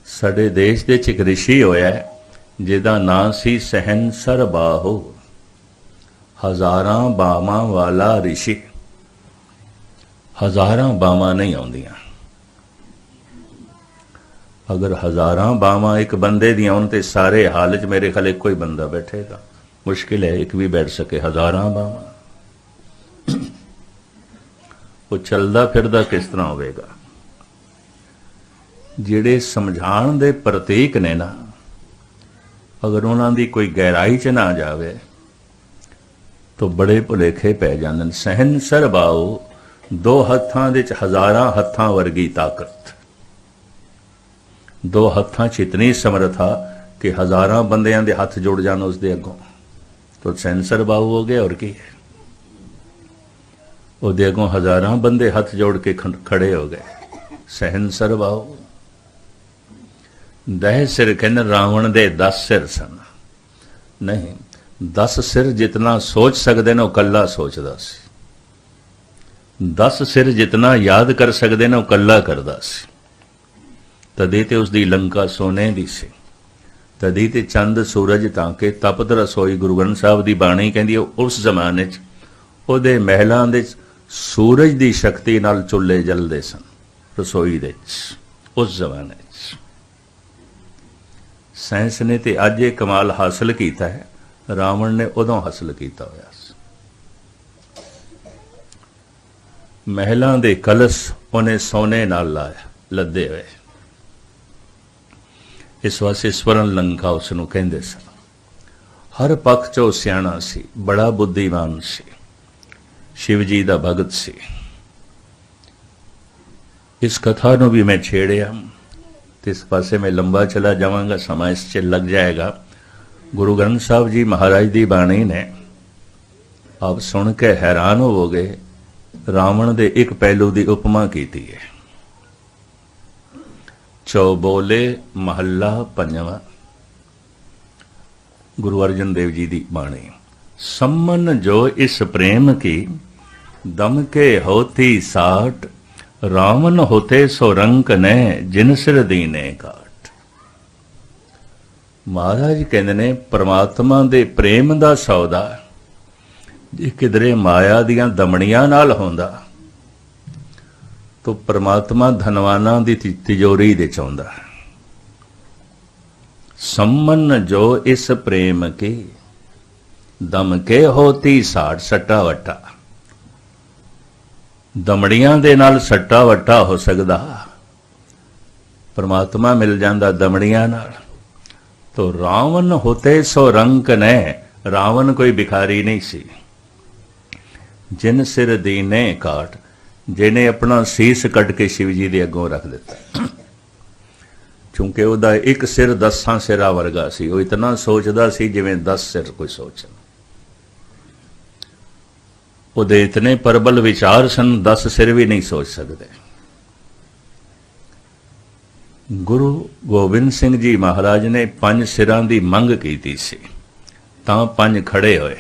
ਸਾਡੇ ਦੇਸ਼ ਦੇ ਵਿੱਚ ਇੱਕ ਰਿਸ਼ੀ ਹੋਇਆ ਜਿਹਦਾ ਨਾਂ ਸੀ ਸਹਿਨਸਰ ਬਾਹੂ। ਹਜ਼ਾਰਾਂ ਬਾਵਾਂ ਵਾਲਾ ਰਿਸ਼ੀ। ਹਜ਼ਾਰਾਂ ਬਾਵਾਂ ਨਹੀਂ ਆਉਂਦੀਆਂ। ਅਗਰ ਹਜ਼ਾਰਾਂ ਬਾਵਾਂ ਇੱਕ ਬੰਦੇ ਦੀਆਂ ਹੋਣ ਤੇ ਸਾਰੇ ਹਾਲ 'ਚ ਮੇਰੇ ਖਿਆਲ ਇੱਕੋ ਹੀ ਬੰਦਾ ਬੈਠੇਗਾ। ਮੁਸ਼ਕਿਲ ਹੈ ਇੱਕ ਵੀ ਬੈਠ ਸਕੇ। ਹਜ਼ਾਰਾਂ ਬਾਵਾਂ, ਉਹ ਚੱਲਦਾ ਫਿਰਦਾ ਕਿਸ ਤਰ੍ਹਾਂ ਹੋਵੇਗਾ? ਜਿਹੜੇ ਸਮਝਾਉਣ ਦੇ ਪ੍ਰਤੀਕ ਨੇ ਨਾ, ਅਗਰ ਉਹਨਾਂ ਦੀ ਕੋਈ ਗਹਿਰਾਈ 'ਚ ਨਾ ਜਾਵੇ ਤਾਂ ਬੜੇ ਭੁਲੇਖੇ ਪੈ ਜਾਂਦੇ ਨੇ। ਸਹਿਨਸਰ ਬਾਹੂ, ਦੋ ਹੱਥਾਂ ਦੇ 'ਚ ਹਜ਼ਾਰਾਂ ਹੱਥਾਂ ਵਰਗੀ ਤਾਕਤ। ਦੋ ਹੱਥਾਂ 'ਚ ਇਤਨੀ ਸਮਰੱਥਾ ਕਿ ਹਜ਼ਾਰਾਂ ਬੰਦਿਆਂ ਦੇ ਹੱਥ ਜੁੜ ਜਾਣ ਉਸਦੇ ਅੱਗੋਂ, ਤਾਂ ਸਹਿਨਸਰ ਬਾਹੂ ਹੋ ਗਏ। ਔਰ ਕੀ ਹੈ? ਉਹਦੇ ਅੱਗੋਂ ਹਜ਼ਾਰਾਂ ਬੰਦੇ ਹੱਥ ਜੋੜ ਕੇ ਖੜੇ ਹੋ ਗਏ। ਸਹਿਨਸਰ ਬਾਹੂ। 10 ਸਿਰ ਕਹਿੰਦੇ ਰਾਵਣ ਦੇ 10 ਸਿਰ ਸਨ। ਨਹੀਂ, 10 ਸਿਰ ਜਿਤਨਾ ਸੋਚ ਸਕਦੇ ਨੇ ਉਹ ਕੱਲਾ ਸੋਚਦਾ ਸੀ। 10 ਸਿਰ ਜਿਤਨਾ ਯਾਦ ਕਰ ਸਕਦੇ ਨੇ ਉਹ ਕੱਲਾ ਕਰਦਾ ਸੀ। ਤਦੇ ਤੇ ਉਸਦੀ ਲੰਕਾ ਸੋਨੇ ਦੀ ਸੀ। ਤਦੇ ਤੇ ਚੰਦ ਸੂਰਜ ਤਾਂ ਕਿ ਤਪਤ ਰਸੋਈ। ਗੁਰੂ ਗ੍ਰੰਥ ਸਾਹਿਬ ਦੀ ਬਾਣੀ ਕਹਿੰਦੀ ਉਸ ਜ਼ਮਾਨੇ 'ਚ ਉਹਦੇ ਮਹਿਲਾਂ ਦੇ ਸੂਰਜ ਦੀ ਸ਼ਕਤੀ ਨਾਲ ਚੁੱਲ੍ਹੇ ਜਲਦੇ ਸਨ ਰਸੋਈ ਦੇ 'ਚ। ਉਸ ਜ਼ਮਾਨੇ 'ਚ ਸਾਇੰਸ ਨੇ ਤੇ ਅੱਜ ਇਹ ਕਮਾਲ ਹਾਸਲ ਕੀਤਾ ਹੈ, ਰਾਵਣ ਨੇ ਉਦੋਂ ਹਾਸਲ ਕੀਤਾ ਹੋਇਆ ਸੀ। ਮਹਿਲਾਂ ਦੇ ਕਲਸ਼ ਉਹਨੇ ਸੋਨੇ ਨਾਲ ਲਾਇਆ, ਲੱਦੇ ਹੋਏ। ਇਸ ਵਾਸਤੇ ਸਵਰਨ ਲੰਕਾ ਉਸ ਨੂੰ ਕਹਿੰਦੇ ਸਨ। ਹਰ ਪੱਖ 'ਚੋਂ ਸਿਆਣਾ ਸੀ, ਬੜਾ ਬੁੱਧੀਮਾਨ ਸੀ, ਸ਼ਿਵ ਜੀ ਦਾ ਭਗਤ ਸੀ। ਇਸ ਕਥਾ ਨੂੰ ਵੀ ਮੈਂ ਛੇੜਿਆ ਤੇ ਇਸ ਪਾਸੇ ਮੈਂ ਲੰਬਾ ਚਲਾ ਜਾਵਾਂਗਾ, ਸਮਾਂ ਇਸ 'ਚ ਲੱਗ ਜਾਏਗਾ। ਗੁਰੂ ਗ੍ਰੰਥ ਸਾਹਿਬ ਜੀ ਮਹਾਰਾਜ ਦੀ ਬਾਣੀ ਨੇ ਆਪ ਸੁਣ ਕੇ ਹੈਰਾਨ ਹੋਵੋਗੇ। ਰਾਵਣ ਦੇ ਇੱਕ ਪਹਿਲੂ ਦੀ ਉਪਮਾ ਕੀਤੀ ਹੈ। ਚੌਬੋਲੇ ਮਹੱਲਾ ਪੰਜਵਾਂ, ਗੁਰੂ ਅਰਜਨ ਦੇਵ ਜੀ ਦੀ ਬਾਣੀ। ਸੰਮਨ ਜੋ ਇਸ ਪ੍ਰੇਮ ਕੀ, ਦਮ ਕੇ ਹੋਤੀ ਸਾਟ। ਰਾਵਣ ਹੋਤੇ ਸੋ ਰੰਕ ਨੇ, ਜਿਨ ਸਿਰ ਦੀਨੇ ਕਾਟ। ਮਹਾਰਾਜ ਕਹਿੰਦੇ ਨੇ ਪਰਮਾਤਮਾ ਦੇ ਪ੍ਰੇਮ ਦਾ ਸੌਦਾ ਜੇ ਕਿਧਰੇ ਮਾਇਆ ਦੀਆਂ ਦਮੜੀਆਂ ਨਾਲ ਹੁੰਦਾ ਤਾਂ ਪਰਮਾਤਮਾ ਧਨਵਾਨਾਂ ਦੀ ਤਿਜੋਰੀ ਦੇ ਚ ਆਉਂਦਾ। ਸੰਮਨ ਜੋ ਇਸ ਪ੍ਰੇਮ ਕੀ, ਦਮ ਕੇ ਹੋਤੀ ਸਾਟ। ਸੱਟਾ ਵੱਟਾ, ਦਮੜੀਆਂ ਦੇ ਨਾਲ ਸੱਟਾ ਵੱਟਾ ਹੋ ਸਕਦਾ, ਪਰਮਾਤਮਾ ਮਿਲ ਜਾਂਦਾ ਦਮੜੀਆਂ ਨਾਲ। ਤੋ ਰਾਵਣ ਹੋਤੇ ਸੋ ਰੰਕ ਨੇ। ਰਾਵਣ ਕੋਈ ਭਿਖਾਰੀ ਨਹੀਂ ਸੀ। ਜਿਨ ਸਿਰ ਦੀਨੇ ਕਾਟ, ਜਿਹਨੇ ਆਪਣਾ ਸੀਸ ਕੱਢ ਕੇ ਸ਼ਿਵ ਜੀ ਦੇ ਅੱਗੋਂ ਰੱਖ ਦਿੱਤਾ। ਕਿਉਂਕਿ ਉਹਦਾ ਇੱਕ ਸਿਰ 10 ਸਿਰਾਂ ਵਰਗਾ ਸੀ। ਉਹ ਇਤਨਾ ਸੋਚਦਾ ਸੀ ਜਿਵੇਂ 10 ਸਿਰ ਕੋਈ ਸੋਚਣ। ਉਹਦੇ ਇਤਨੇ ਪ੍ਰਬਲ ਵਿਚਾਰ ਸਨ, 10 ਸਿਰ ਵੀ ਨਹੀਂ ਸੋਚ ਸਕਦੇ। ਗੁਰੂ ਗੋਬਿੰਦ ਸਿੰਘ ਜੀ ਮਹਾਰਾਜ ਨੇ 5 ਸਿਰਾਂ ਦੀ ਮੰਗ ਕੀਤੀ ਸੀ, ਤਾਂ 5 ਖੜੇ ਹੋਏ।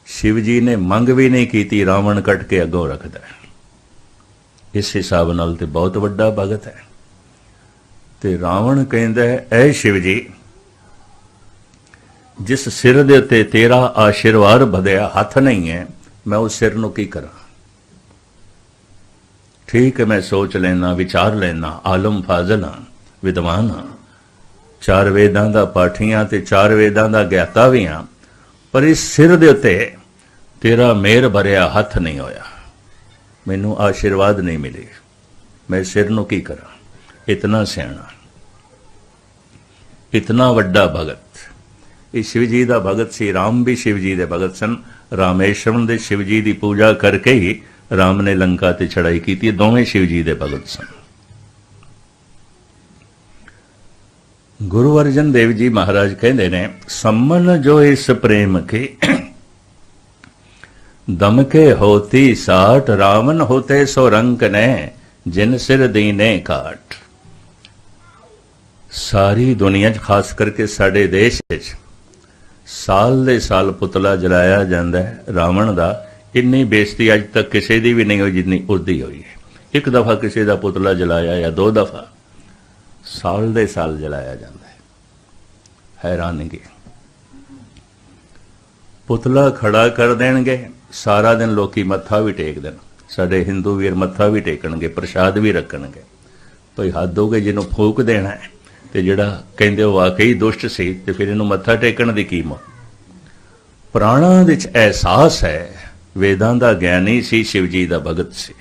ਸ਼ਿਵ ਜੀ ਨੇ ਮੰਗ ਵੀ ਨਹੀਂ ਕੀਤੀ, ਰਾਵਣ ਕੱਟ ਕੇ ਅੱਗੋਂ ਰੱਖਦਾ। ਇਸ ਹਿਸਾਬ ਨਾਲ ਤੇ ਬਹੁਤ ਵੱਡਾ ਭਗਤ ਹੈ। ਤੇ ਰਾਵਣ ਕਹਿੰਦਾ ਹੈ, ਐ ਸ਼ਿਵ ਜੀ, ਜਿਸ ਸਿਰ ਦੇ ਉੱਤੇ ਤੇਰਾ ਆਸ਼ੀਰਵਾਦ ਵਧਿਆ ਹੱਥ ਨਹੀਂ ਹੈ, ਮੈਂ ਉਸ ਸਿਰ ਨੂੰ ਕੀ ਕਰਾਂ? ਠੀਕ ਹੈ, ਮੈਂ ਸੋਚ ਲੈਣਾ, ਵਿਚਾਰ ਲੈਣਾ, ਆਲਮ ਫਾਜ਼ਲ ਹਾਂ, ਵਿਦਵਾਨ ਹਾਂ, 4 ਵੇਦਾਂ ਦਾ ਪਾਠੀਆਂ ਤੇ 4 ਵੇਦਾਂ ਦਾ ਗਿਆਤਾ ਵੀ ਹਾਂ, ਪਰ ਇਸ ਸਿਰ ਦੇ ਉੱਤੇ ਤੇਰਾ ਮਿਹਰ ਭਰਿਆ ਹੱਥ ਨਹੀਂ ਹੋਇਆ, ਮੈਨੂੰ ਆਸ਼ੀਰਵਾਦ ਨਹੀਂ ਮਿਲੇ, ਮੈਂ ਸਿਰ ਨੂੰ ਕੀ ਕਰਾਂ? ਇਤਨਾ ਸਿਆਣਾ, ਇਤਨਾ ਵੱਡਾ ਭਗਤ। ਇਹ ਸ਼ਿਵ ਜੀ ਦਾ ਭਗਤ ਸੀ। ਰਾਮ ਵੀ ਸ਼ਿਵ ਜੀ ਦੇ ਭਗਤ ਸਨ। ਰਾਮੇਸ਼ਵਰਮ ਦੇ ਸ਼ਿਵ ਜੀ ਦੀ ਪੂਜਾ ਕਰਕੇ ਹੀ ਰਾਮ ਨੇ ਲੰਕਾ ਤੇ ਚੜਾਈ ਕੀਤੀ। ਦੋਵੇਂ ਸ਼ਿਵ ਜੀ ਦੇ ਭਗਤ ਸਨ। ਗੁਰੂ ਅਰਜਨ ਦੇਵ ਜੀ ਮਹਾਰਾਜ ਕਹਿੰਦੇ ਨੇ, ਸੰਮਨ ਜੋ ਇਸ ਪ੍ਰੇਮ ਕੇ, ਦਮ ਕੇ ਹੋਤੀ ਸਾਟ। ਰਾਵਣ ਹੋਤੇ ਸੋ ਰੰਕ ਨੇ, ਜਿਨ ਸਿਰ ਦੀਨੇ ਕਾਟ। ਸਾਰੀ ਦੁਨੀਆ 'ਚ, ਖਾਸ ਕਰਕੇ ਸਾਡੇ ਦੇਸ਼ ਵਿੱਚ ਸਾਲ ਦੇ ਸਾਲ ਪੁਤਲਾ ਜਲਾਇਆ ਜਾਂਦਾ ਹੈ ਰਾਵਣ ਦਾ। ਇੰਨੀ ਬੇਇੱਜ਼ਤੀ ਅੱਜ ਤੱਕ ਕਿਸੇ ਦੀ ਵੀ ਨਹੀਂ ਹੋਈ ਜਿੰਨੀ ਉਸਦੀ ਹੋਈ ਹੈ। ਇੱਕ ਦਫਾ ਕਿਸੇ ਦਾ ਪੁਤਲਾ ਜਲਾਇਆ ਜਾਂ 2 ਦਫਾ, साल दे साल जलाया जाता है। हैरानगी। पुतला खड़ा कर देंगे, सारा दिन लोकी मत्था भी टेक देन, साडे हिंदू वीर मत्था भी टेकणगे, प्रसाद भी रखणगे। भाई हद हो गई, जिन्हों फूक देना है तो जिहड़ा कहंदे हो वाकई दुष्ट सी ते फिर इहनूं मत्था टेकण दी की मौत। प्राणां विच एहसास है, वेदां दा ज्ञानी सी, शिव जी दा भगत सी।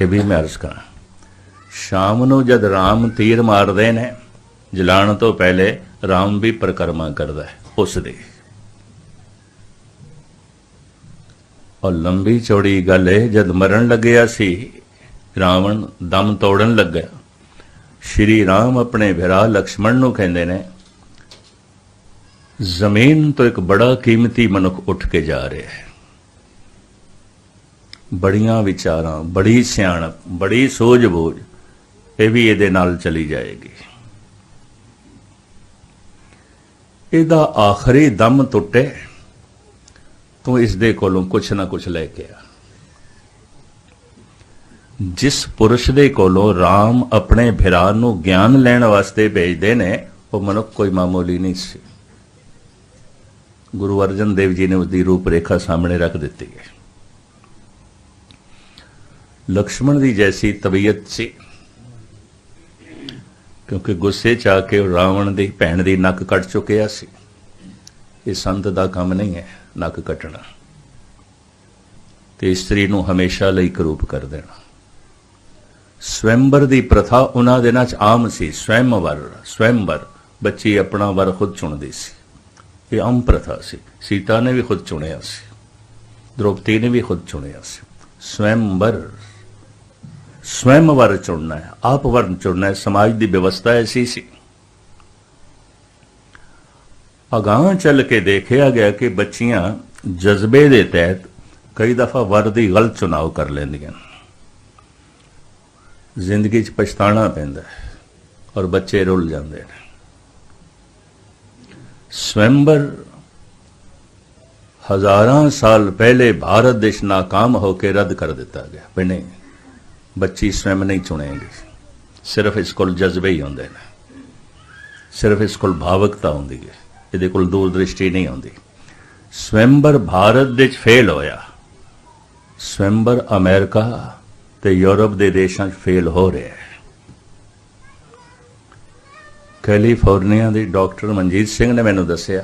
ये भी मैं अर्ज करा, शाम नूं जद राम तीर मारदे ने, जलाण तो पहले राम भी परिक्रमा करदा है उस दी। और लंबी चौड़ी गल है, जद मरण लग्या सी रावण, दम तोड़न लग्या, श्री राम अपने भिरा लक्ष्मण नूं कहंदे ने, जमीन तो एक बड़ा कीमती मनुख उठ के जा रहा है, बड़ियां विचारां, बड़ी सियाणप, बड़ी सूझबूझ, ये भी इहदे नाल चली जाएगी। इहदा आखिरी दम टुटे तो इसदे कोलों कुछ ना कुछ लैके आ। जिस पुरुष दे कोलों राम अपने भिरा नूं ज्ञान लैण वास्ते भेजदे ने, वो मनुख कोई मामूली नहीं सी। गुरु अर्जन देव जी ने उसकी रूपरेखा सामने रख दी है। लक्ष्मण की जैसी तबीयत सी, क्योंकि गुस्से च आके रावण की भैन की नक कट चुकिया सी। ये संत का काम नहीं है नक कटना, तो स्त्री नूं हमेशा लई करूप कर देना। स्वयंवर की प्रथा उन्हां दिनां च आम सी। स्वयंवर बच्ची अपना वर खुद चुनती सी, ये आम प्रथा सी। सीता ने भी खुद चुनिया सी, द्रौपदी ने भी खुद चुनिया सी। स्वयं वर चुनना है, आप वर चुनना है। समाज की व्यवस्था ऐसी सी। अगां चल के देखा गया कि बच्चियां जज्बे के तहत कई दफा वर की गलत चुनाव कर लेंदियां, जिंदगी च पछताना पैंदा है और बच्चे रुल जाते हैं। स्वयंवर हजारां साल पहले भारत देश नाकाम होकर रद्द कर दिता गया। भी नहीं, बच्ची स्वयं नहीं चुनेगी, सिर्फ इस कोल जज्बे ही होंदे ने, सिर्फ इस कोल भावुकता होंदी है, इहदे कोल दूरदृष्टि नहीं होंदी। स्वयंवर भारत देश फेल होया, स्वयंवर अमेरिका ते यूरोप के देशों फेल हो रहा है। कैलीफोर्निया के डॉक्टर मनजीत सिंह ने मैनू दसिया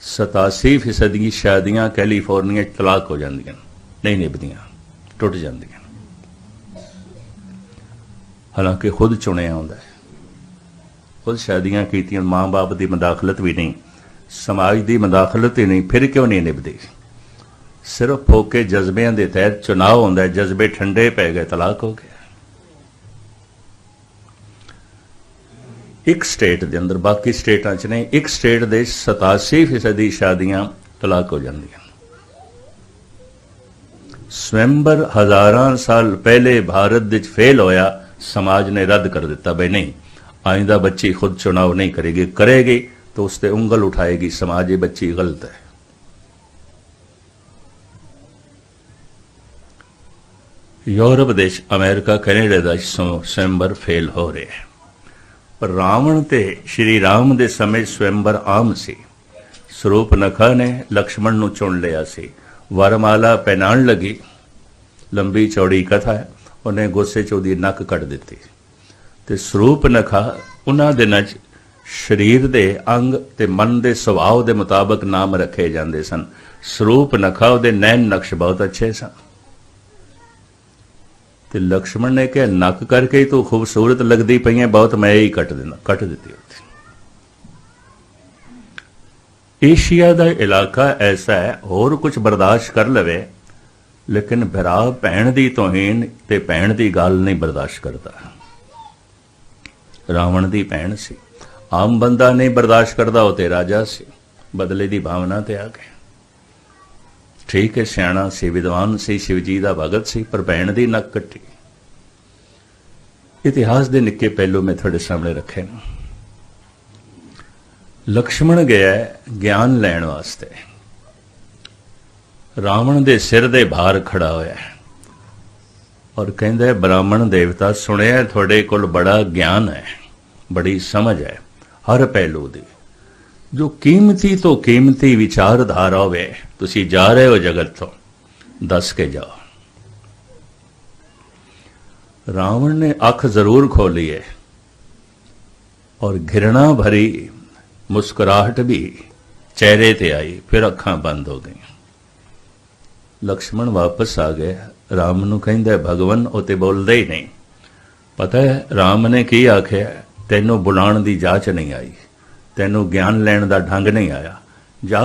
87% शादियां कैलीफोर्निया तलाक हो जांदियां, नहीं निभदियां, टुट जांदियां। हालांकि खुद चुनिया होंदा है, खुद शादियां कीतियां, माँ बाप की मदाखलत भी नहीं, समाज की मदाखलत ही नहीं, फिर क्यों नहीं निभदी? सिर्फ फोके जज्बियां के तहत चुनाव होंदा है, जज्बे ठंडे पै गए, तलाक हो गया। एक स्टेट के अंदर, बाकी स्टेटां च नहीं, एक स्टेट के 87% शादियां तलाक हो जांदियां। स्वयंवर हजारां साल पहले भारत विच फेल होया, समाज ने रद्द कर दिता। भाई नहीं, आइंदा बच्ची खुद चुनाव नहीं करेगी, करेगी तो उस पर उंगल उठाएगी समाज, ये बच्ची गलत है। यूरोप देश, अमेरिका, कनेडा का स्वयंवर फेल हो रहे हैं। पर रावण ते श्री राम दे समय स्वयंवर आम सी। स्वरूपनखा ने लक्ष्मण नूं चुन लिया सी, वरमाला पहनाण लगी, लंबी चौड़ी कथा है, उन्हें गुस्से च उहदी नक कट दिती। ते स्वरूपनखा उन्हां दिनां च शरीर दे अंग ते मन दे सुभाव दे मुताबक नाम रखे जाते सन। स्वरूपनखा उहदे नैन नक्श बहुत अच्छे सन। ते लक्ष्मण ने कहा नक करके ही तू खूबसूरत लगती पई है, बहुत मैं ही कट देना, कट दी। एशिया का इलाका ऐसा है, होर कुछ बर्दाश्त कर लवे, लेकिन भरा भैन की तोहीन ते भैन की गल नहीं बर्दाश्त करता। रावण की भैन सी, आम बंदा नहीं बर्दाश्त करता, वो ते राजा सी, बदले की भावना ते आ गए। ठीक है, सियाणा सी, विद्वान सी, शिव जी का भगत सी, पर भैन की नक कट्टी। इतिहास के निक्के पहलू मैं थोड़े सामने रखे न। लक्ष्मण गया ज्ञान लैण वास्ते, रावण के सिर दे भार खड़ा होया। और कहंदे ब्राह्मण देवता सुनिया थोड़े कोल बड़ा ज्ञान है, बड़ी समझ है हर पहलू दी, जो कीमती तो कीमती विचारधारा होवे तुसी जा रहे हो जगत तो दस के जाओ। रावण ने अख जरूर खोली है और घृणा भरी मुस्कुराहट भी चेहरे ते आई, फिर अखां बंद हो गई। लक्ष्मण वापस आ गए, राम नूं कहंदे भगवन वो तो बोलदे ही नहीं। पता है राम ने की आख्या, तैनूं बुलाण दी जाच नहीं आई, तैनूं ज्ञान लैण दा ढंग नहीं आया, जा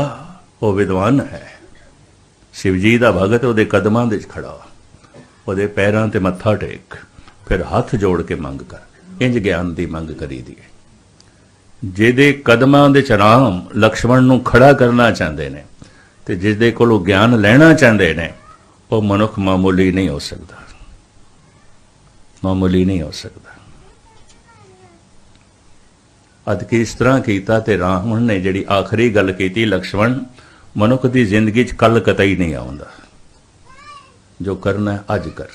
वो विद्वान है, शिवजी दा भगत ਉਹਦੇ कदमां दे खड़ा, ਉਹਦੇ पैरां ते मत्था टेक, फिर हथ जोड़ के मंग कर। इंज ज्ञान दी मंग करी दी। ਜਿਹਦੇ कदमां दे च राम लक्ष्मण नूं खड़ा करना चाहते ने ते जिसदे कोलों ज्ञान लेना चाहते ने, वो मनुख मामूली नहीं हो सकता, मामूली नहीं हो सकता। अद कि इस तरह किया ते रावण ने जिहड़ी आखिरी गल की, लक्ष्मण मनुख की जिंदगी च कल कतई नहीं आउंदा, जो करना है अज कर,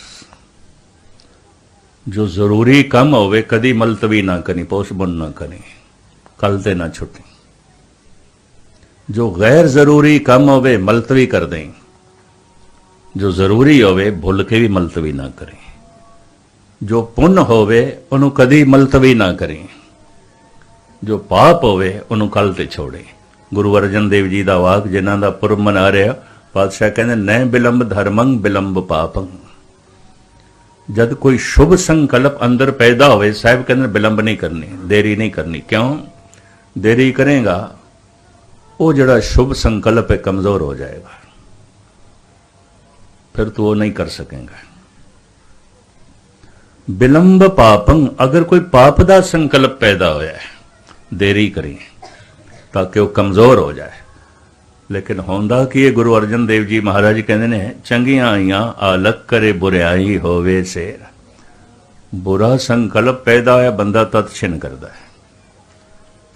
जो जरूरी काम होवे कदी मुलतवी ना करी, पोस्टपोन ना करी, कल ते ना छुट्टी। जो गैर जरूरी काम होवे मुलतवी कर दें, जो जरूरी होवे भुल के भी मुलतवी ना करें, जो पुण्य होवे उन्होंने कदी मुलतवी ना करें, जो पाप होवे उन्होंने कल ते छोड़े। गुरु अर्जन देव जी का वाक जिन्हों का पुरब मना रहा, पातशाह कहते न बिलंब धर्मं बिलंब पापं। जब कोई शुभ संकल्प अंदर पैदा होवे, साहब कहते बिलंब नहीं करनी, देरी नहीं करनी। क्यों देरी करेगा, वो जड़ा शुभ संकल्प है कमजोर हो जाएगा, फिर तो वो नहीं कर सकेगा। बिलंब पापं, अगर कोई पाप का संकल्प पैदा होया है, देरी करें ताकि वो कमजोर हो जाए। लेकिन होंदा कि ये गुरु अर्जन देव जी महाराज कहते ने, चंगियां आईयां आलक करे बुराई होवे सेर। बुरा संकल्प पैदा होया बंदा तत छिन करता है,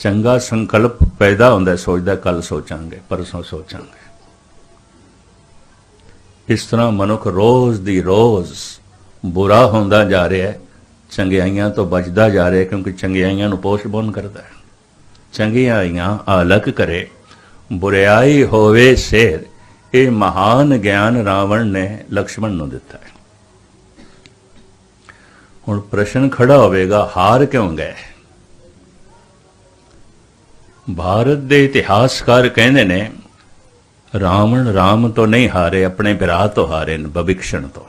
चंगा संकल्प पैदा होंदा सोचता कल सोचांगे परसों सोचांगे। इस तरह मनुख रोज दी रोज बुरा होंदा जा रहा है, चंगियाइयां तो बचदा जा रहा है, क्योंकि चंगियाइयां नूं पोस्टपोन करता है। चंगियाइयां आलक करे बुराई होवे सेर, ये महान ज्ञान रावण ने लक्ष्मण नूं दिता है। हुण प्रश्न खड़ा होवेगा, हार क्यों गए? भारत दे इतिहासकार कहते ने, रावण राम तो नहीं हारे, अपने भरा तो हारे न, विभीषण तो।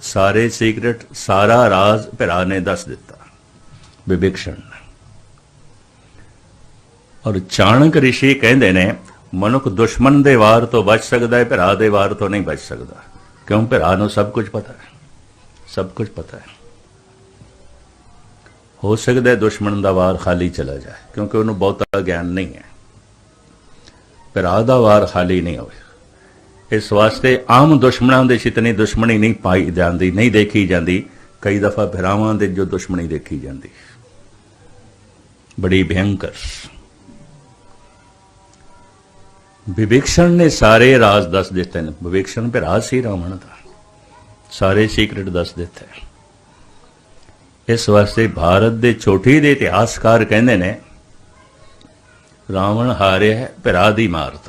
सारे सीक्रेट सारा राज भरा ने दस दिता, विभीषण ने। और चाणक ऋषि कहते ने, मनुख दुश्मन दे वार तो बच सकता है, भरा दे वार तो नहीं बच सकता। क्यों? भरा नूं सब कुछ पता है, सब कुछ पता है। हो सकता है दुश्मन का वार खाली चला जाए, क्योंकि उन्होंने बहुता ज्ञान नहीं है। भरा दा वार खाली नहीं हो, इस वास्ते आम दुश्मनों के इतनी दुश्मनी नहीं पाई जाती, नहीं देखी जाती। कई दफा भरावां दे जो दुश्मनी देखी जाती, बड़ी भयंकर। विभीषण ने सारे राज दस दिते हैं, विभीषण भरा सी रावण का, सारे सीक्रेट दस दिते हैं। इस वास्ते भारत दे चोटी दे इतिहासकार कहते ने, रावण हारे है भरा दी मार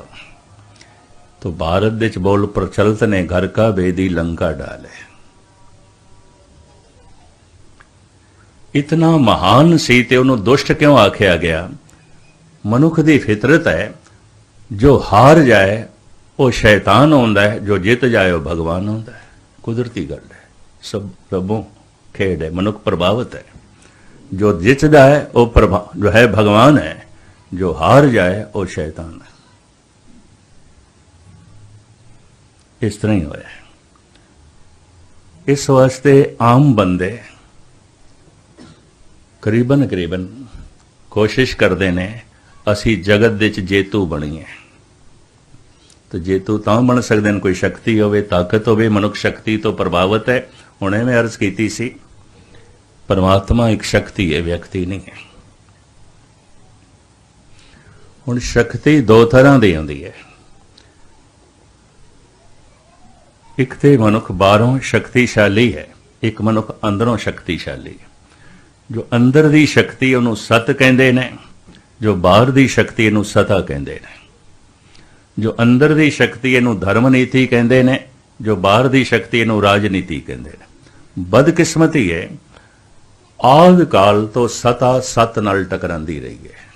तो भारत दे बोल प्रचलित ने, घर का बेदी लंका डाले। इतना महान सी ते उन्होंने दुष्ट क्यों आख्या गया? मनुख दी फितरत है, जो हार जाए वो शैतान होंदा है, जो जित जाए वो भगवान होंदा है। कुदरती गल है, सब रबों खेड है, मनुख प्रभावित है। जो जितदा है वो जो है भगवान है, जो हार जाए वो शैतान है। इस तरह ही होया। इस वास्ते आम बंदे करीबन कोशिश करते ने, असी जगत दे च जेतू बणीए। तो जेतू तां बन सकते हैं, कोई शक्ति होवे, ताकत होवे। मनुख शक्ति तो प्रभावित है। हुणे मैं अर्ज की सी, परमात्मा एक शक्ति है, व्यक्ति नहीं है। हुण शक्ति दो तरह की होंदी है। एक तो मनुख बाहरों शक्तिशाली है, ਇੱਕ ਮਨੁੱਖ ਅੰਦਰੋਂ ਸ਼ਕਤੀਸ਼ਾਲੀ ਹੈ। ਜੋ ਅੰਦਰ ਦੀ ਸ਼ਕਤੀ ਉਹਨੂੰ ਸਤ ਕਹਿੰਦੇ ਨੇ, ਜੋ ਬਾਹਰ ਦੀ ਸ਼ਕਤੀ ਇਹਨੂੰ ਸਤਾ ਕਹਿੰਦੇ ਨੇ। ਜੋ ਅੰਦਰ ਦੀ ਸ਼ਕਤੀ ਇਹਨੂੰ ਧਰਮ ਨੀਤੀ ਕਹਿੰਦੇ ਨੇ, ਜੋ ਬਾਹਰ ਦੀ ਸ਼ਕਤੀ ਇਹਨੂੰ ਰਾਜਨੀਤੀ ਕਹਿੰਦੇ ਨੇ। ਬਦਕਿਸਮਤੀ ਹੈ, ਆਦਿ ਕਾਲ ਤੋਂ ਸਤਾ ਸਤ ਨਾਲ ਟਕਰਾਂਦੀ ਰਹੀ ਹੈ।